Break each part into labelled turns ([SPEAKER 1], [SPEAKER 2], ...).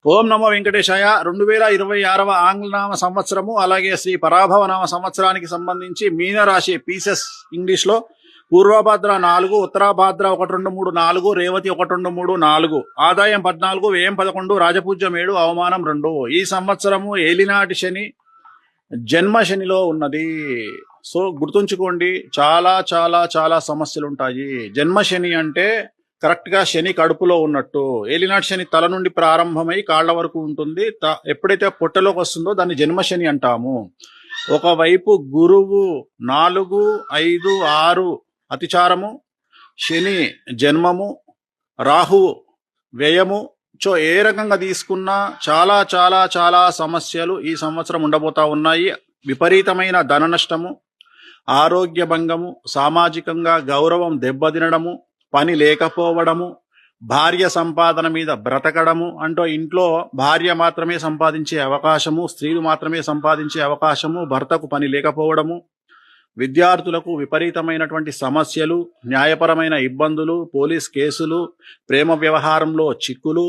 [SPEAKER 1] ఓం నమో వెంకటేశాయ. 2026వ ఆంగ్లనామ సంవత్సరము అలాగే శ్రీ పరాభవ నామ సంవత్సరానికి సంబంధించి మీనరాశి పీసెస్ ఇంగ్లీష్లో పూర్వభద్ర 4, ఉత్తరాభాద్ర 1, 2, 3, 4, రేవతి 1, 2, 3, 4, ఆదాయం 14, వ్యయం 11, రాజపూజ్యం 7, అవమానం 2. ఈ సంవత్సరము ఏలినాటి శని జన్మ శనిలో ఉన్నది. సో గుర్తుంచుకోండి, చాలా చాలా చాలా సమస్యలు ఉంటాయి. జన్మ శని అంటే కరెక్ట్ గా శని కడుపులో ఉన్నట్టు. ఏలినాటి శని తల నుండి ప్రారంభమై కాళ్ల వరకు ఉంటుంది. ఎప్పుడైతే పొట్టలోకి వస్తుందో దాన్ని జన్మశని అంటాము. ఒకవైపు గురువు 4, 5, 6 అతిచారము, శని జన్మము, రాహువు వ్యయము. సో ఏ రకంగా తీసుకున్నా చాలా చాలా చాలా సమస్యలు ఈ సంవత్సరం ఉండబోతా ఉన్నాయి. విపరీతమైన ధన నష్టము, ఆరోగ్య భంగము, సామాజికంగా గౌరవం దెబ్బతినడము, పని లేకపోవడము, భార్య సంపాదన మీద బ్రతకడము. అంటే ఇంట్లో భార్య మాత్రమే సంపాదించే అవకాశము, స్త్రీలు మాత్రమే సంపాదించే అవకాశము, భర్తకు పని లేకపోవడము, విద్యార్థులకు విపరీతమైనటువంటి సమస్యలు, న్యాయపరమైన ఇబ్బందులు, పోలీస్ కేసులు, ప్రేమ వ్యవహారంలో చిక్కులు,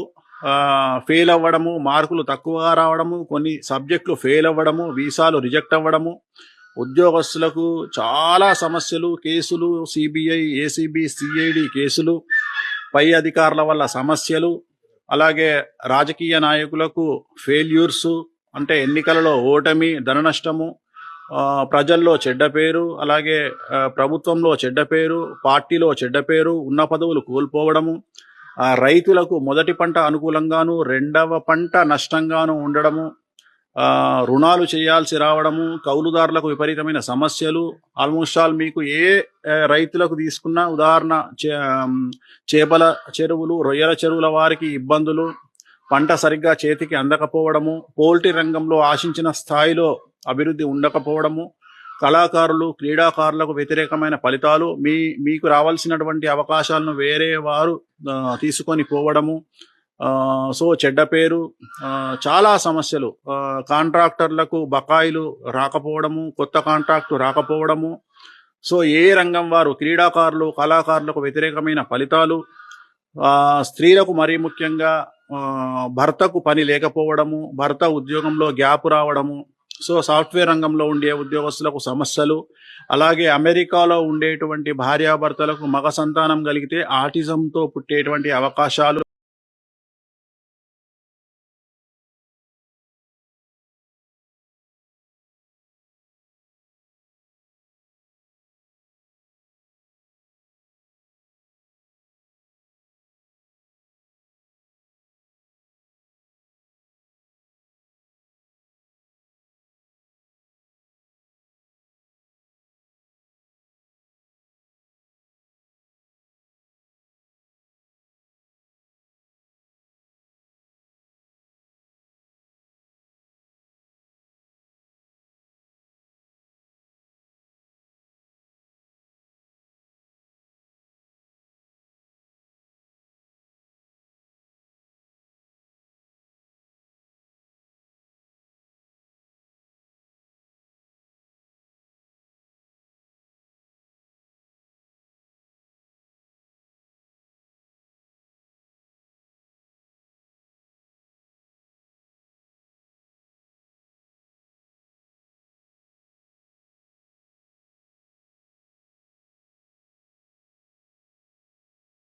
[SPEAKER 1] ఫెయిల్ అవ్వడము, మార్కులు తక్కువగా రావడము, కొన్ని సబ్జెక్టులు ఫెయిల్ అవ్వడము, వీసాలు రిజెక్ట్ అవ్వడము, ఉద్యోగస్తులకు చాలా సమస్యలు, కేసులు, సిబిఐ, ఏసీబీ, సిఐడి కేసులు, పై అధికారుల వల్ల సమస్యలు, అలాగే రాజకీయ నాయకులకు ఫెయిల్యూర్స్ అంటే ఎన్నికలలో ఓటమి, ధన నష్టము, ప్రజల్లో చెడ్డ పేరు, అలాగే ప్రభుత్వంలో చెడ్డ పేరు, పార్టీలో చెడ్డ పేరు, ఉన్న పదవులు కోల్పోవడము, రైతులకు మొదటి పంట అనుకూలంగాను రెండవ పంట నష్టంగాను ఉండడము, రుణాలు చేయాల్సి రావడము, కౌలుదారులకు విపరీతమైన సమస్యలు. ఆల్మోస్ట్ ఆల్ మీకు ఏ రైతులకు తీసుకున్నా, ఉదాహరణ చేపల చెరువులు, రొయ్యల చెరువుల వారికి ఇబ్బందులు, పంట సరిగ్గా చేతికి అందకపోవడము, పోల్ట్రీ రంగంలో ఆశించిన స్థాయిలో అభివృద్ధి ఉండకపోవడము, కళాకారులు, క్రీడాకారులకు వ్యతిరేకమైన ఫలితాలు, మీకు రావాల్సినటువంటి అవకాశాలను వేరే వారు తీసుకొని పోవడము, సో చెడ్డ పేరు, చాలా సమస్యలు. కాంట్రాక్టర్లకు బకాయిలు రాకపోవడము, కొత్త కాంట్రాక్టు రాకపోవడము, సో ఏ రంగం వారు, క్రీడాకారులు, కళాకారులకు వ్యతిరేకమైన ఫలితాలు, స్త్రీలకు మరీ ముఖ్యంగా భర్తకు పని లేకపోవడము, భర్త ఉద్యోగంలో గ్యాప్ రావడము, సో సాఫ్ట్వేర్ రంగంలో ఉండే ఉద్యోగస్తులకు సమస్యలు, అలాగే అమెరికాలో ఉండేటువంటి భార్యాభర్తలకు మగ సంతానం కలిగితే ఆటిజంతో పుట్టేటువంటి అవకాశాలు.